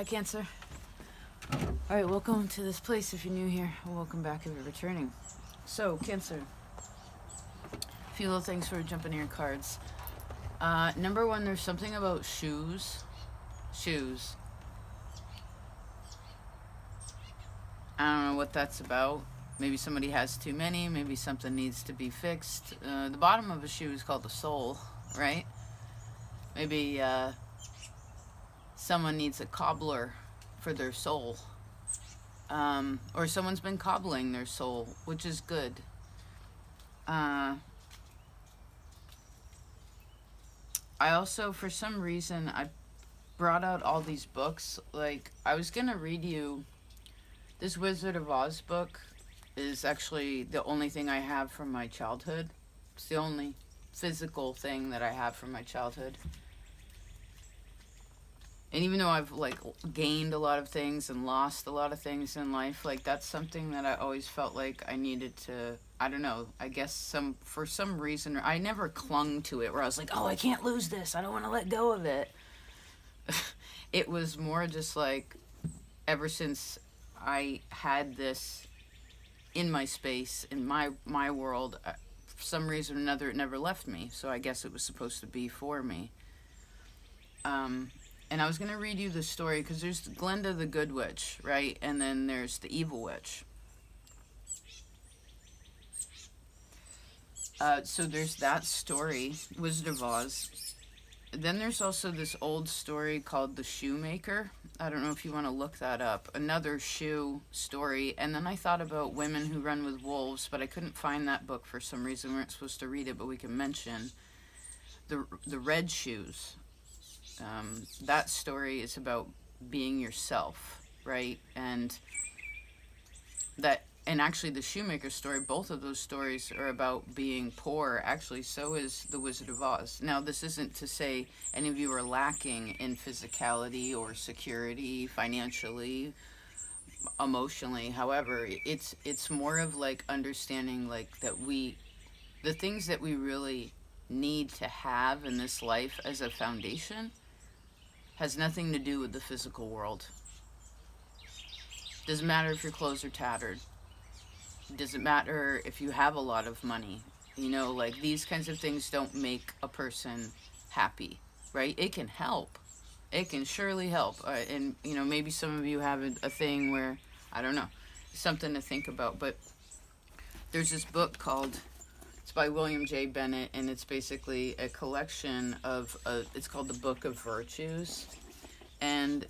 Hi, Cancer. Alright, welcome to this place if you're new here. Welcome back if you're returning. So, Cancer. A few little things for jumping in your cards. Number one, there's something about shoes. Shoes. I don't know what that's about. Maybe somebody has too many. Maybe something needs to be fixed. The bottom of a shoe is called the sole, right? Maybe someone needs a cobbler for their soul. Or someone's been cobbling their soul, which is good. I also, for some reason, I brought out all these books. Like, I was going to read you this Wizard of Oz book. Is actually the only thing I have from my childhood. It's the only physical thing that I have from my childhood. And even though I've like gained a lot of things and lost a lot of things in life, like that's something that I always felt like I needed to, I don't know, I guess for some reason, I never clung to it where I was like, oh, I can't lose this. I don't want to let go of it. It was more just like, ever since I had this in my space, in my world, for some reason or another, it never left me. So I guess it was supposed to be for me. And I was going to read you the story, because there's Glenda the Good Witch, right? And then there's the Evil Witch. So there's that story, Wizard of Oz. Then there's also this old story called The Shoemaker. I don't know if you want to look that up. Another shoe story. And then I thought about Women Who Run with Wolves, but I couldn't find that book for some reason. We weren't supposed to read it, but we can mention the Red Shoes. That story is about being yourself, right? And actually the Shoemaker story, both of those stories are about being poor. Actually, so is the Wizard of Oz. Now, this isn't to say any of you are lacking in physicality or security, financially, emotionally. However, it's more of like understanding like that the things that we really need to have in this life as a foundation has nothing to do with the physical world. Doesn't matter if your clothes are tattered. Doesn't matter if you have a lot of money. You know, like these kinds of things don't make a person happy, right? It can help. It can surely help. And, you know, maybe some of you have a thing where, I don't know, something to think about. But there's this book called, it's by William J. Bennett, and it's basically a collection of, it's called the Book of Virtues. And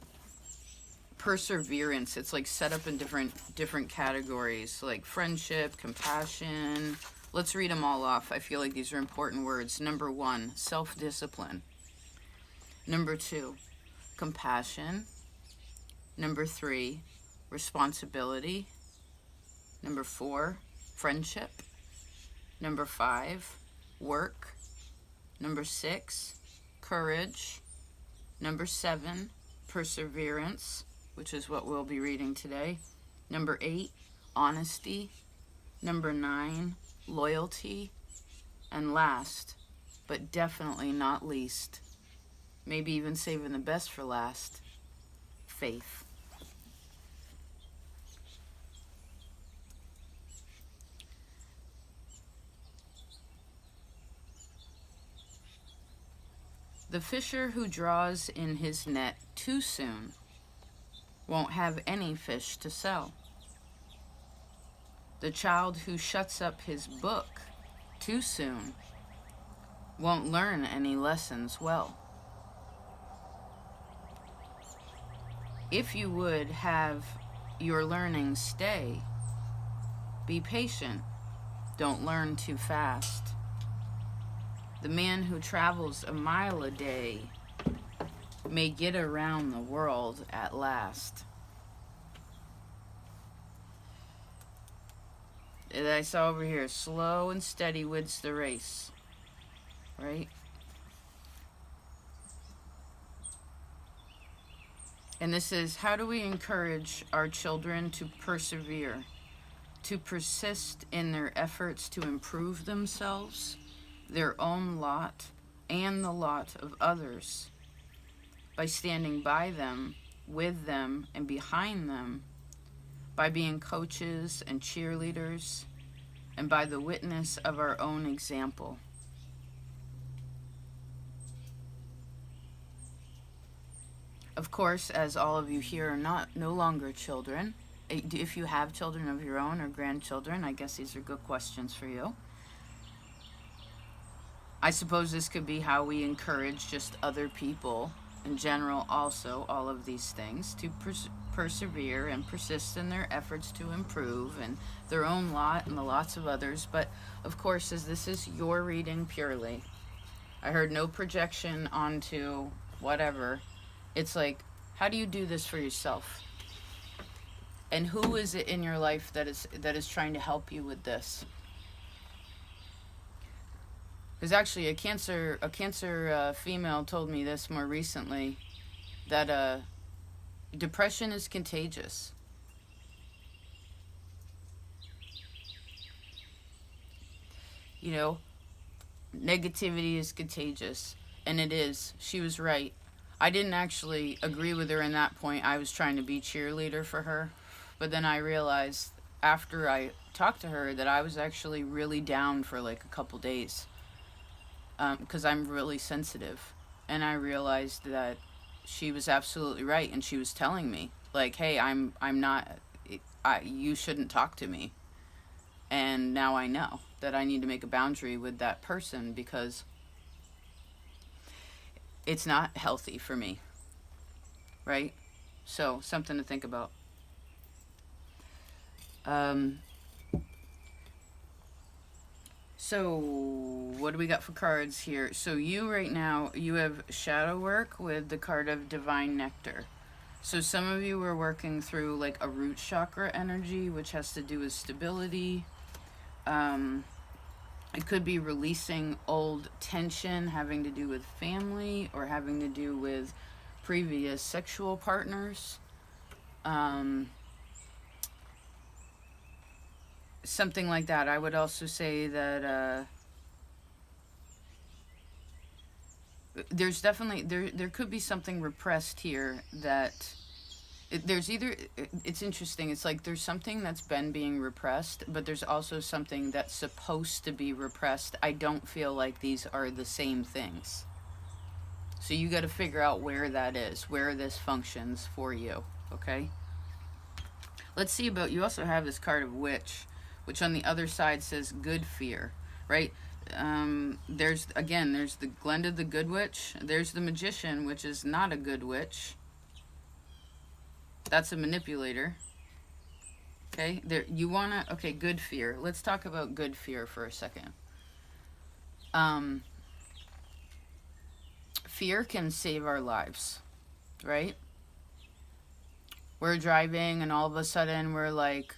perseverance, it's like set up in different categories, like friendship, compassion. Let's read them all off. I feel like these are important words. Number 1, self-discipline. Number 2, compassion. Number 3, responsibility. Number 4, friendship. Number 5, work. Number 6, courage. Number 7, perseverance, which is what we'll be reading today. Number 8, honesty. Number 9, loyalty. And last, but definitely not least, maybe even saving the best for last, faith. The fisher who draws in his net too soon won't have any fish to sell. The child who shuts up his book too soon won't learn any lessons well. If you would have your learning stay, be patient, don't learn too fast. The man who travels a mile a day may get around the world at last. And I saw over here, slow and steady wins the race, right? And this is, how do we encourage our children to persevere, to persist in their efforts to improve themselves, their own lot, and the lot of others, by standing by them with them and behind them by being coaches and cheerleaders and by the witness of our own example. Of course, as all of you here are no longer children, if you have children of your own or grandchildren, I guess these are good questions for you. I suppose this could be how we encourage just other people in general also, all of these things, to persevere and persist in their efforts to improve and their own lot and the lots of others. But of course, as this is your reading purely, I heard no projection onto whatever. It's like, how do you do this for yourself? And who is it in your life that is trying to help you with this? Because actually, a cancer female told me this more recently, that depression is contagious. You know, negativity is contagious, and it is. She was right. I didn't actually agree with her in that point. I was trying to be cheerleader for her. But then I realized after I talked to her that I was actually really down for like a couple days. Because I'm really sensitive. And I realized that she was absolutely right. And she was telling me, like, hey, I'm not, you shouldn't talk to me. And now I know that I need to make a boundary with that person because it's not healthy for me, right? So, something to think about. So, what do we got for cards here? So, you right now, you have shadow work with the card of Divine Nectar. So, some of you are working through like a root chakra energy, which has to do with stability. It could be releasing old tension having to do with family or having to do with previous sexual partners. Something like that. I would also say that there's definitely, there could be something repressed here that it's interesting. It's like there's something that's been being repressed, but there's also something that's supposed to be repressed. I don't feel like these are the same things. So you got to figure out where that is, where this functions for you, okay? Let's see about, you also have this card of Witch, which on the other side says good fear, right? There's the Glenda the good witch. There's the Magician, which is not a good witch. That's a manipulator. Okay, there you wanna, okay, good fear. Let's talk about good fear for a second. Fear can save our lives, right? We're driving and all of a sudden we're like,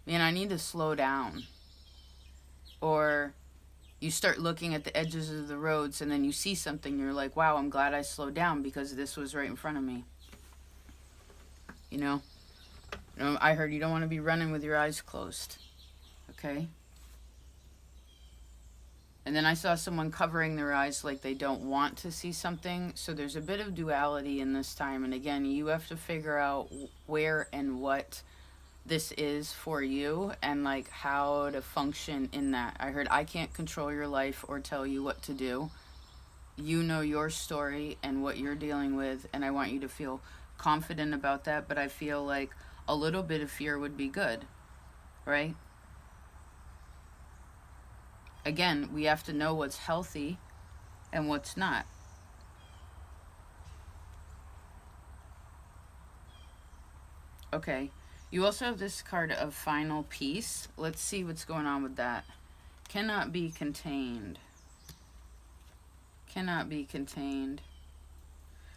man, I need to slow down. Or you start looking at the edges of the roads and then you see something, you're like, wow, I'm glad I slowed down because this was right in front of me. You know, I heard you don't want to be running with your eyes closed. Okay? And then I saw someone covering their eyes like they don't want to see something. So there's a bit of duality in this time. And again, you have to figure out where and what this is for you and like how to function in that. I heard I can't control your life or tell you what to do. You know your story and what you're dealing with, and I want you to feel confident about that, but I feel like a little bit of fear would be good, right? Again, we have to know what's healthy and what's not. Okay, you also have this card of Final Peace. Let's see what's going on with that. Cannot be contained. Cannot be contained.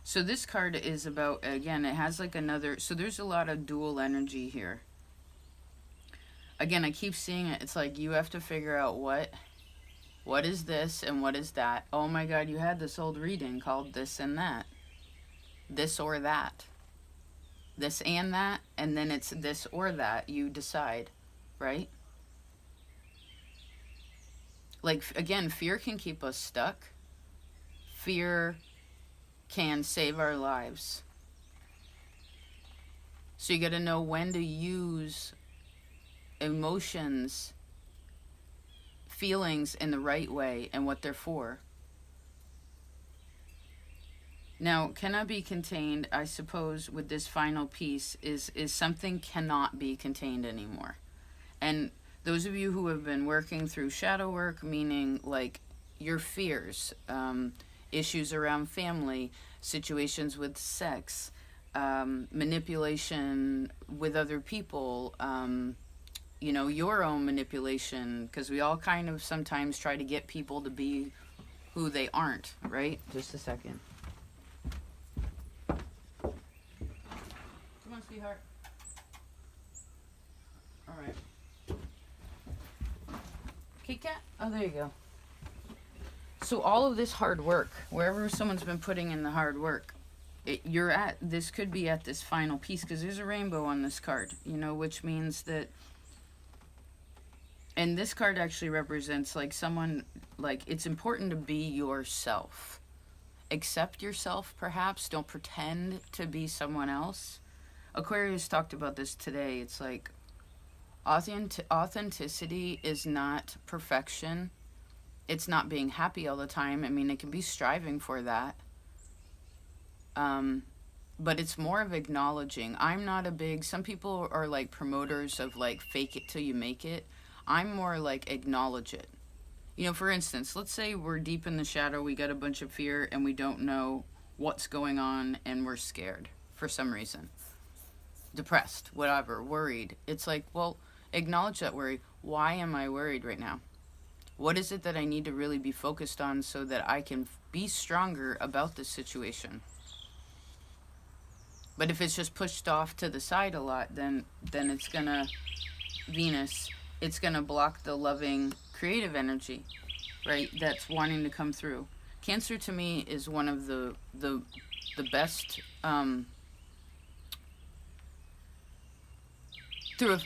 So this card is about, again, it has like another, so there's a lot of dual energy here. Again, I keep seeing it. It's like you have to figure out what is this and what is that. Oh my God, you had this old reading called This and That. This or that. This and that, and then it's this or that. You decide, right? Like, again, fear can keep us stuck. Fear can save our lives. So you got to know when to use emotions, feelings in the right way and what they're for. Now, cannot be contained, I suppose, with this final piece is something cannot be contained anymore. And those of you who have been working through shadow work, meaning like your fears, issues around family, situations with sex, manipulation with other people, your own manipulation, because we all kind of sometimes try to get people to be who they aren't, right? Just a second. Come on, sweetheart. All right. Kit Kat? Oh, there you go. So all of this hard work, wherever someone's been putting in the hard work, this could be at this final piece, because there's a rainbow on this card, which means that, and this card actually represents like someone, like it's important to be yourself. Accept yourself, perhaps. Don't pretend to be someone else. Aquarius talked about this today. It's like authenticity is not perfection. It's not being happy all the time. I mean, it can be striving for that. But it's more of acknowledging. I'm not a big, some people are like promoters of like fake it till you make it. I'm more like acknowledge it. For instance, let's say we're deep in the shadow, we got a bunch of fear and we don't know what's going on and we're scared for some reason. Depressed, whatever, worried. It's like, well, acknowledge that worry. Why am I worried right now? What is it that I need to really be focused on so that I can be stronger about this situation? But if it's just pushed off to the side a lot, then it's gonna, Venus, it's gonna block the loving, creative energy, right? That's wanting to come through. Cancer to me is one of the best,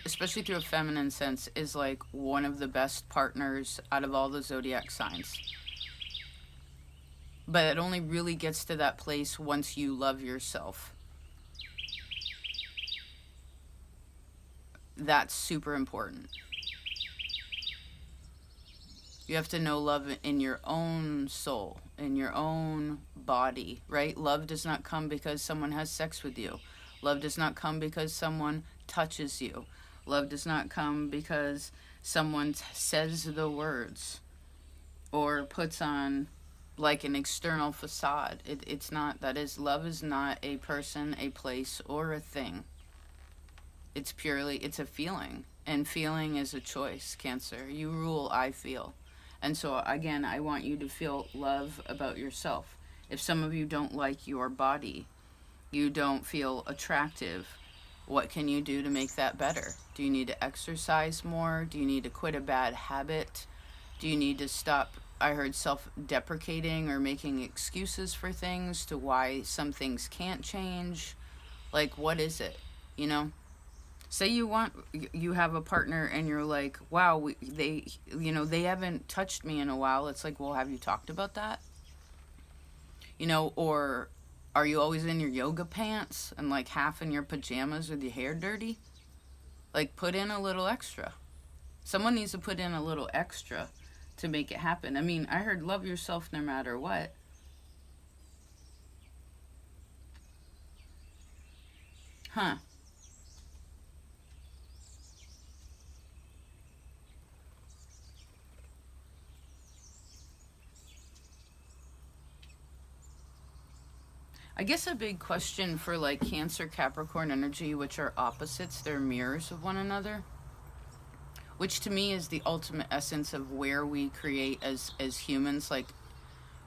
especially through a feminine sense, is like one of the best partners out of all the zodiac signs. But it only really gets to that place once you love yourself. That's super important. You have to know love in your own soul, in your own body, right? Love does not come because someone has sex with you. Love does not come because someone touches you. Love does not come because someone says the words or puts on like an external facade. It's not, love is not a person, a place, or a thing. It's a feeling. And feeling is a choice, Cancer. You rule, I feel. And so, again, I want you to feel love about yourself. If some of you don't like your body, you don't feel attractive, what can you do to make that better? Do you need to exercise more? Do you need to quit a bad habit? Do you need to stop, I heard, self-deprecating or making excuses for things to why some things can't change? Like, what is it? Say you have a partner and you're like, wow, they haven't touched me in a while. It's like, well, have you talked about that? Or are you always in your yoga pants and like half in your pajamas with your hair dirty? Like, put in a little extra. Someone needs to put in a little extra to make it happen. I mean, I heard love yourself no matter what. Huh. I guess a big question for like Cancer, Capricorn energy, which are opposites, they're mirrors of one another, which to me is the ultimate essence of where we create as humans, like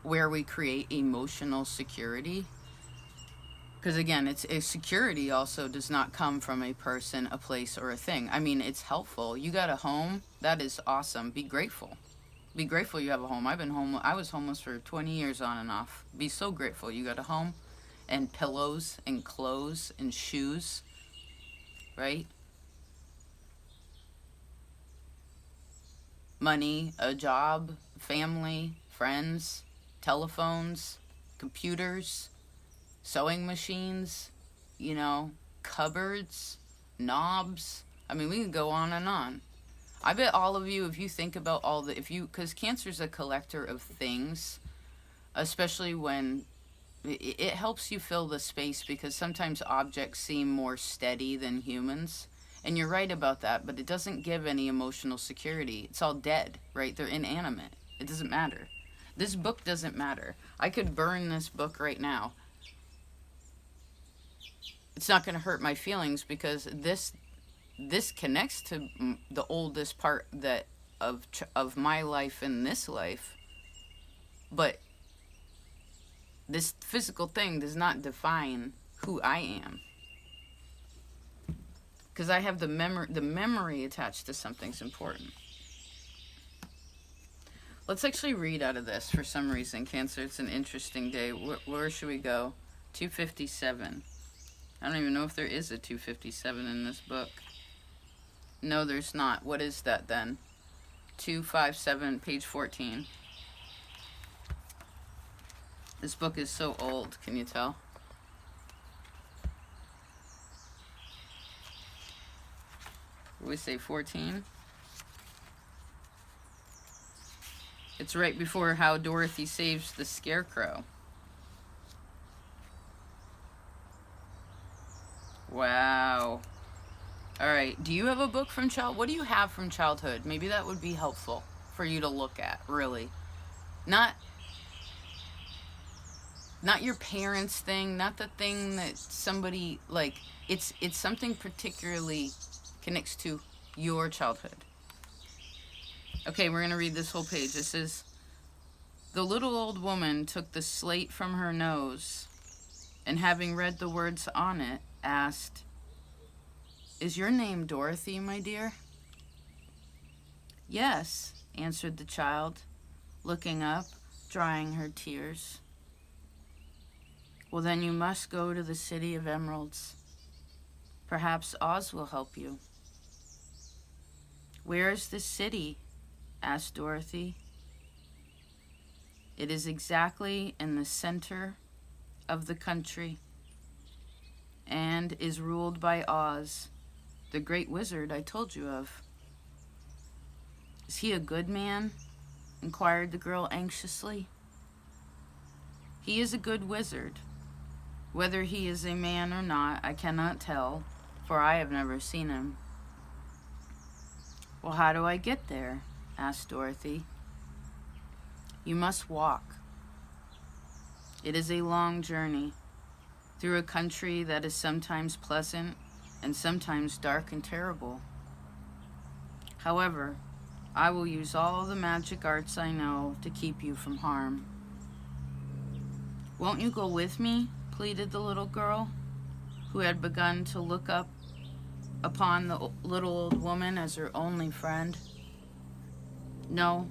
where we create emotional security. Because again, it's a security also does not come from a person, a place, or a thing. I mean, it's helpful. You got a home, that is awesome. Be grateful. Be grateful you have a home. I was homeless for 20 years on and off. Be so grateful you got a home and pillows and clothes and shoes, right? Money, a job, family, friends, telephones, computers, sewing machines, cupboards, knobs. I mean, we can go on and on. I bet all of you, if you think about all the, because cancer's a collector of things, especially when it helps you fill the space, because sometimes objects seem more steady than humans. And you're right about that, but it doesn't give any emotional security. It's all dead, right? They're inanimate. It doesn't matter. This book doesn't matter. I could burn this book right now. It's not going to hurt my feelings, because this connects to the oldest part that of my life in this life. But this physical thing does not define who I am, because I have the memory attached to something's important. Let's actually read out of this for some reason. Cancer, it's an interesting day. Where should we go? 257. I don't even know if there is a 257 in this book. No, there's not. What is that then? 257, page 14. This book is so old, can you tell? We say 14. It's right before how Dorothy saves the scarecrow. Wow. All right. Do you have a book from what do you have from childhood? Maybe that would be helpful for you to look at, really. Not your parents' thing, not the thing that somebody, like, it's something particularly connects to your childhood. Okay, we're going to read this whole page. It says, "The little old woman took the slate from her nose, and having read the words on it, asked, 'Is your name Dorothy, my dear?' 'Yes,' answered the child, looking up, drying her tears. 'Well, then you must go to the City of Emeralds. Perhaps Oz will help you.' 'Where is this city?' asked Dorothy. 'It is exactly in the center of the country, and is ruled by Oz, the great wizard I told you of.' 'Is he a good man?' inquired the girl anxiously. 'He is a good wizard. Whether he is a man or not, I cannot tell, for I have never seen him.' 'Well, how do I get there?' asked Dorothy. 'You must walk. It is a long journey, through a country that is sometimes pleasant and sometimes dark and terrible. However, I will use all the magic arts I know to keep you from harm.' 'Won't you go with me?' pleaded the little girl, who had begun to look up upon the little old woman as her only friend. 'No,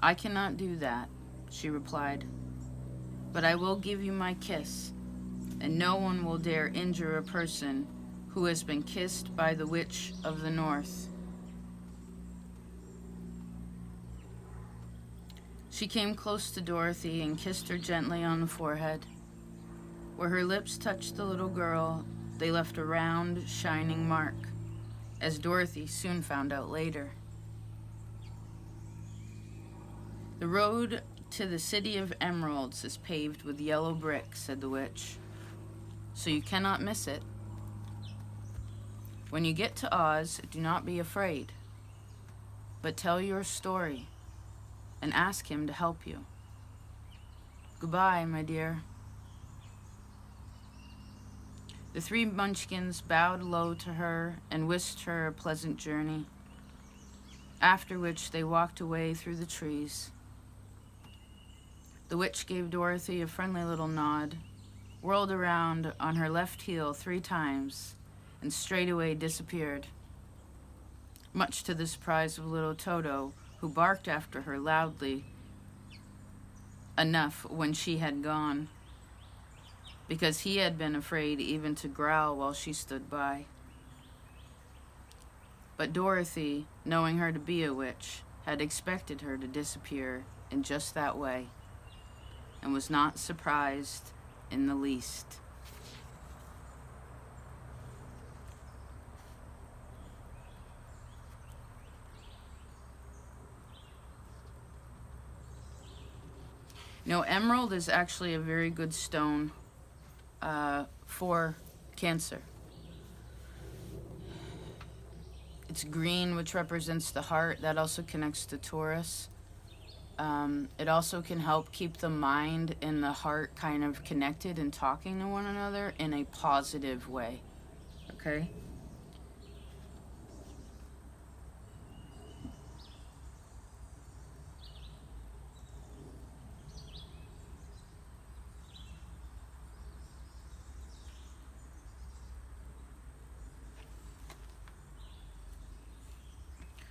I cannot do that,' she replied. 'But I will give you my kiss, and no one will dare injure a person who has been kissed by the Witch of the North.' She came close to Dorothy and kissed her gently on the forehead. Where her lips touched the little girl, they left a round, shining mark, as Dorothy soon found out later. 'The road to the City of Emeralds is paved with yellow brick,' said the witch, 'so you cannot miss it. When you get to Oz, do not be afraid, but tell your story and ask him to help you. Goodbye, my dear.' The three munchkins bowed low to her and wished her a pleasant journey, after which they walked away through the trees. The witch gave Dorothy a friendly little nod, whirled around on her left heel 3 times, and straightway disappeared, much to the surprise of little Toto, who barked after her loudly enough when she had gone, because he had been afraid even to growl while she stood by. But Dorothy, knowing her to be a witch, had expected her to disappear in just that way, and was not surprised in the least. No, emerald is actually a very good stone for Cancer. It's green, which represents the heart. That also connects to Taurus. It also can help keep the mind and the heart kind of connected and talking to one another in a positive way. Okay?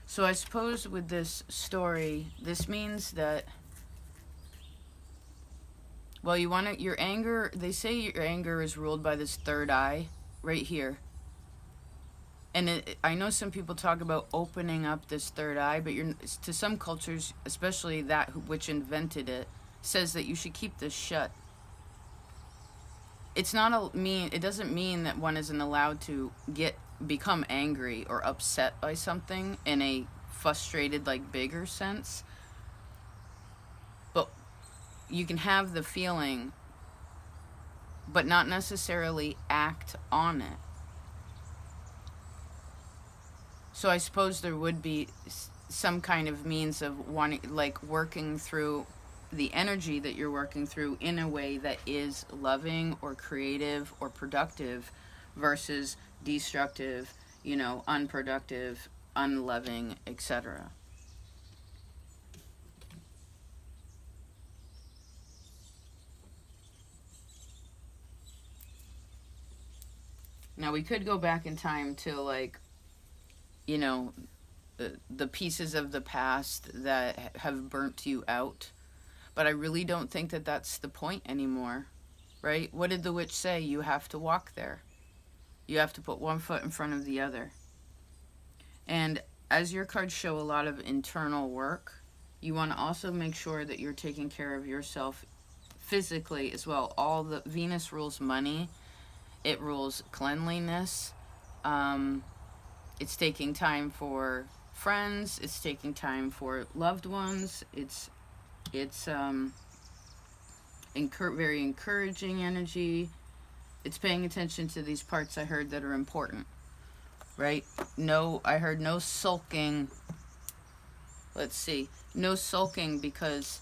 So I suppose with this story, this means that, well, you want to, your anger, they say your anger is ruled by this third eye right here. And I know some people talk about opening up this third eye, but to some cultures, especially that which invented it, says that you should keep this shut. It's not it doesn't mean that one isn't allowed to become angry or upset by something in a frustrated, like, bigger sense. But you can have the feeling, but not necessarily act on it. So I suppose there would be some kind of means of wanting, like, working through the energy that you're working through in a way that is loving or creative or productive versus destructive, unproductive, unloving, etc. Now we could go back in time to, like, you know, the pieces of the past that have burnt you out. But I really don't think that that's the point anymore, right? What did the witch say? You have to walk there. You have to put one foot in front of the other. And as your cards show a lot of internal work, you want to also make sure that you're taking care of yourself physically as well. Venus rules money. It rules cleanliness. It's taking time for friends. It's taking time for loved ones. It's very encouraging energy. It's paying attention to these parts I heard that are important, right? I heard no sulking. Let's see. No sulking because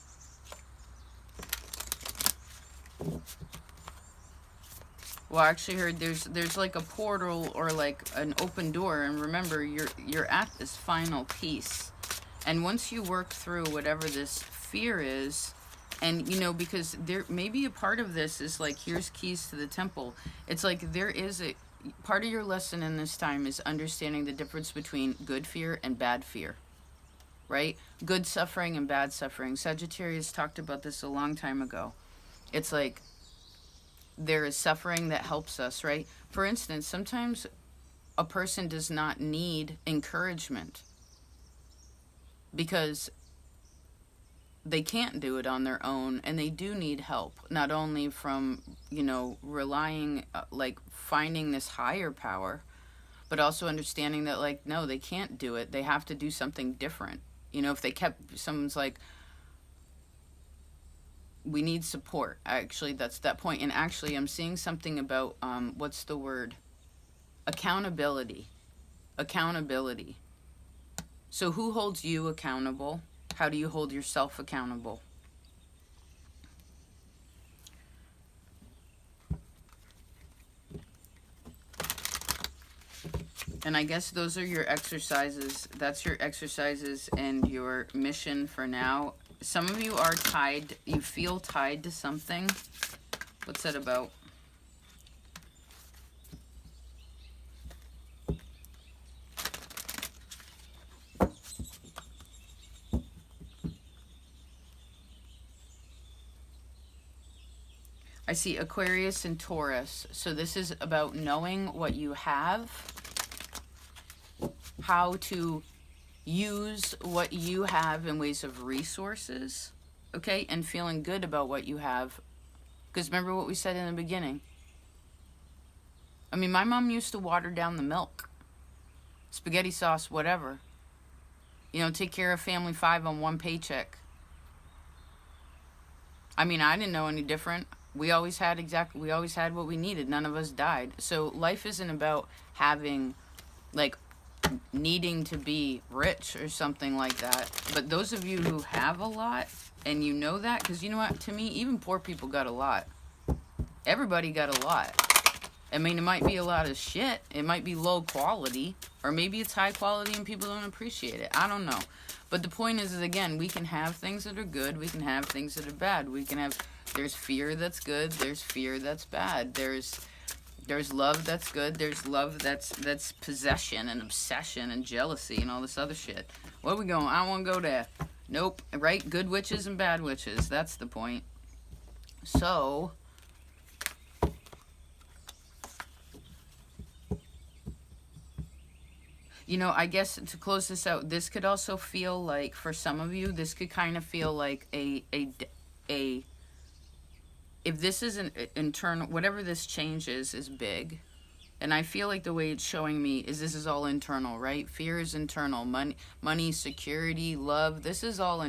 well, I actually heard there's like a portal or like an open door, and remember you're at this final piece. And once you work through whatever this fear is, and because there maybe a part of this is like, here's keys to the temple. It's like there is a part of your lesson in this time is understanding the difference between good fear and bad fear, right? Good suffering and bad suffering. Sagittarius talked about this a long time ago. It's like there is suffering that helps us, right? For instance, sometimes a person does not need encouragement because they can't do it on their own, and they do need help, not only from, relying, like, finding this higher power, but also understanding that, like, no, they can't do it. They have to do something different. If someone's like, we need support. Actually, that's that point. And actually, I'm seeing something about, what's the word? Accountability. Accountability. So who holds you accountable? How do you hold yourself accountable? And I guess those are your exercises. That's your exercises and your mission for now. Some of you are tied. You feel tied to something. What's that about? I see Aquarius and Taurus. So this is about knowing what you have, how to use what you have in ways of resources, okay? And feeling good about what you have. Because remember what we said in the beginning. I mean, my mom used to water down the milk. Spaghetti sauce, whatever. Take care of family 5 on one paycheck. I mean, I didn't know any different. We always had what we needed. None of us died. So life isn't about having, like, needing to be rich or something like that. But those of you who have a lot, and you know that, because you know what, to me, even poor people got a lot. Everybody got a lot. I mean, it might be a lot of shit. It might be low quality, or maybe it's high quality and people don't appreciate it. I don't know. But the point is again, we can have things that are good. We can have things that are bad. We can have, there's fear that's good. There's fear that's bad. There's love that's good. There's love that's possession and obsession and jealousy and all this other shit. Where are we going? I want to go there. Nope. Right? Good witches and bad witches. That's the point. So, you know, I guess to close this out, this could also feel like, for some of you, this could kind of feel like a if this is an internal, whatever this change is big. And I feel like the way it's showing me is this is all internal, right? Fear is internal. Money, security, love, this is all,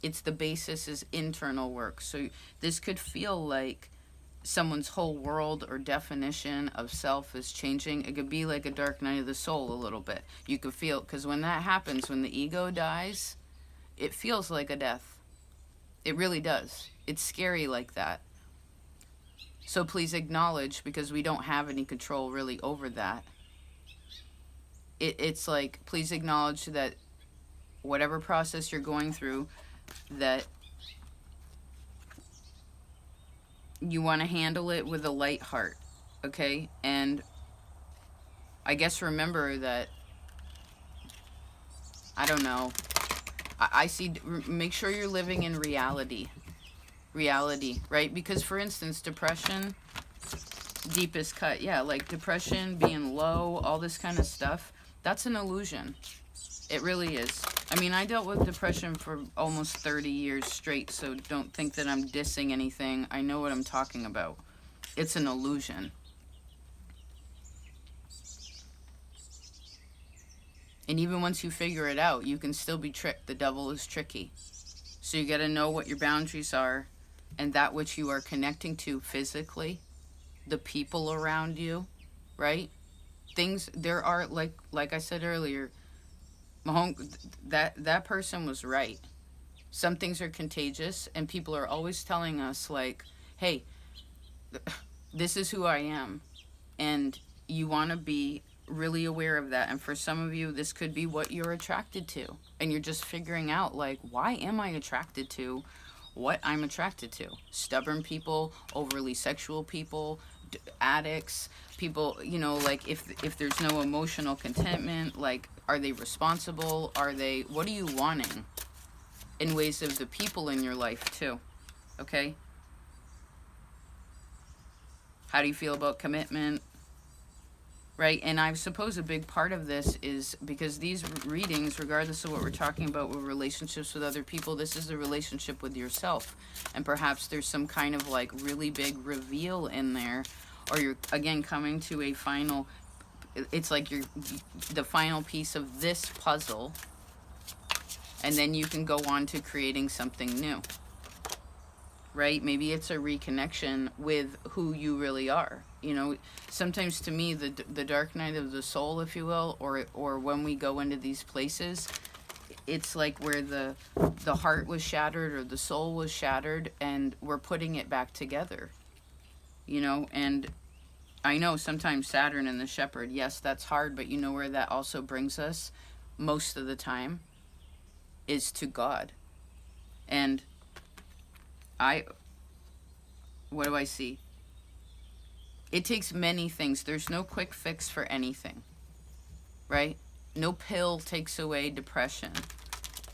it's the basis is internal work. So this could feel like someone's whole world or definition of self is changing. It could be like a dark night of the soul a little bit. You could feel, because when that happens, when the ego dies, it feels like a death. It really does. It's scary like that. So please acknowledge, because we don't have any control really over that. It's like, please acknowledge that whatever process you're going through, that you want to handle it with a light heart, okay? And I guess remember that, I don't know, I see, make sure you're living in reality, right? Because for instance, depression, deepest cut, yeah, like depression, being low, all this kind of stuff, that's an illusion. It really is. I mean, I dealt with depression for almost 30 years straight, so don't think that I'm dissing anything. I know what I'm talking about. It's an illusion. And even once you figure it out, you can still be tricked. The devil is tricky. So you got to know what your boundaries are, and that which you are connecting to physically, the people around you, right? Things, there are, like I said earlier, that person was right. Some things are contagious, and people are always telling us, like, hey, this is who I am. And you want to be really aware of that. And for some of you, this could be what you're attracted to. And you're just figuring out, like, why am I attracted to what I'm attracted to? Stubborn people, overly sexual people, addicts, people, you know, like, if there's no emotional contentment, like, are they responsible? What are you wanting in ways of the people in your life too? Okay? How do you feel about commitment? Right? And I suppose a big part of this is because these readings, regardless of what we're talking about with relationships with other people, this is a relationship with yourself. And perhaps there's some kind of like really big reveal in there, or you're again coming to a final, it's like you're the final piece of this puzzle, and then you can go on to creating something new, right? Maybe it's a reconnection with who you really are. You know, sometimes to me, the dark night of the soul, if you will, or when we go into these places, it's like where the heart was shattered or the soul was shattered, and we're putting it back together, you know. And I know sometimes Saturn and the shepherd, yes, that's hard, but you know where that also brings us most of the time is to God. And what do I see? It takes many things. There's no quick fix for anything, right? No pill takes away depression.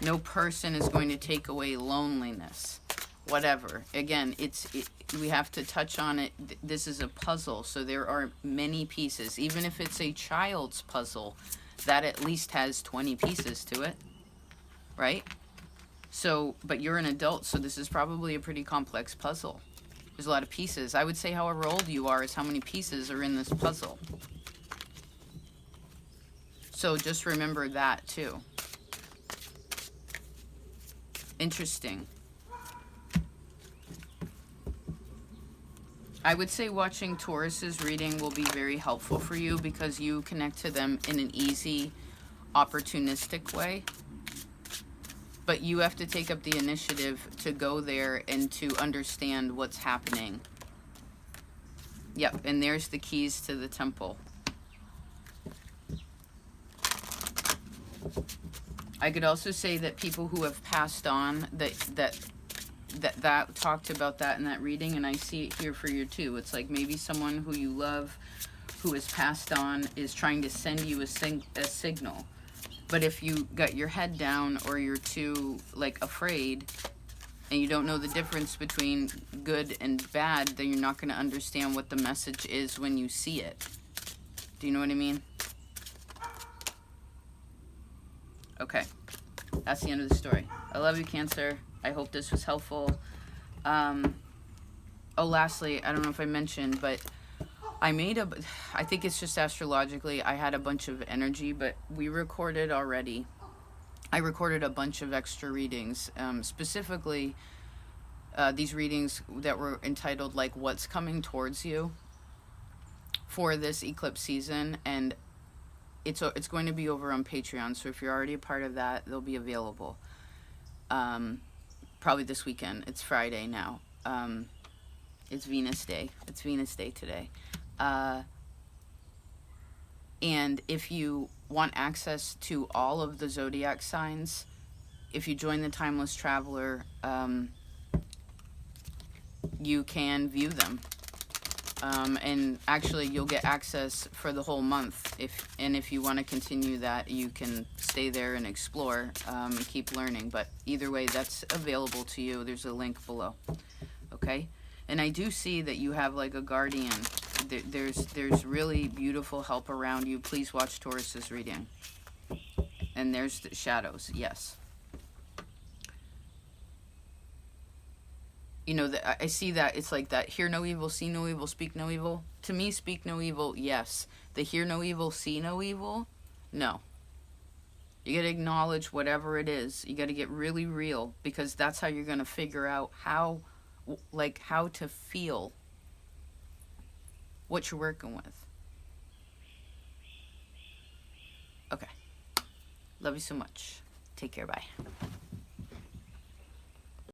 No person is going to take away loneliness. Whatever. Again, we have to touch on it. This is a puzzle, so there are many pieces. Even if it's a child's puzzle, that at least has 20 pieces to it, right? So, but you're an adult, so this is probably a pretty complex puzzle. There's a lot of pieces. I would say however old you are is how many pieces are in this puzzle. So just remember that too. Interesting. I would say watching Taurus's reading will be very helpful for you because you connect to them in an easy, opportunistic way. But you have to take up the initiative to go there and to understand what's happening. Yep, and there's the keys to the temple. I could also say that people who have passed on, that talked about that in that reading, and I see it here for you too. It's like maybe someone who you love, who has passed on, is trying to send you a signal. But if you got your head down or you're too like afraid and you don't know the difference between good and bad, then you're not going to understand what the message is when you see it. Do you know what I mean? Okay, that's the end of the story. I love you, Cancer. I hope this was helpful. Lastly, I don't know if I mentioned, but I think it's just astrologically, I had a bunch of energy, but we recorded already. I recorded a bunch of extra readings, specifically these readings that were entitled, like, What's Coming Towards You for this eclipse season, and it's going to be over on Patreon, so if you're already a part of that, they'll be available. Probably this weekend. It's Friday now. It's Venus Day. It's Venus Day today. And if you want access to all of the zodiac signs, if you join the Timeless Traveler, you can view them. And actually, you'll get access for the whole month. If you want to continue that, you can stay there and explore and keep learning. But either way, that's available to you. There's a link below. Okay? And I do see that you have like a guardian. There's really beautiful help around you. Please watch Taurus's reading. And there's the shadows. Yes. You know, I see that it's like that. Hear no evil, see no evil, speak no evil. To me, speak no evil, yes. The hear no evil, see no evil, no. You got to acknowledge whatever it is. You got to get really real, because that's how you're going to figure out how to feel what you're working with. Okay. Love you so much. Take care. Bye.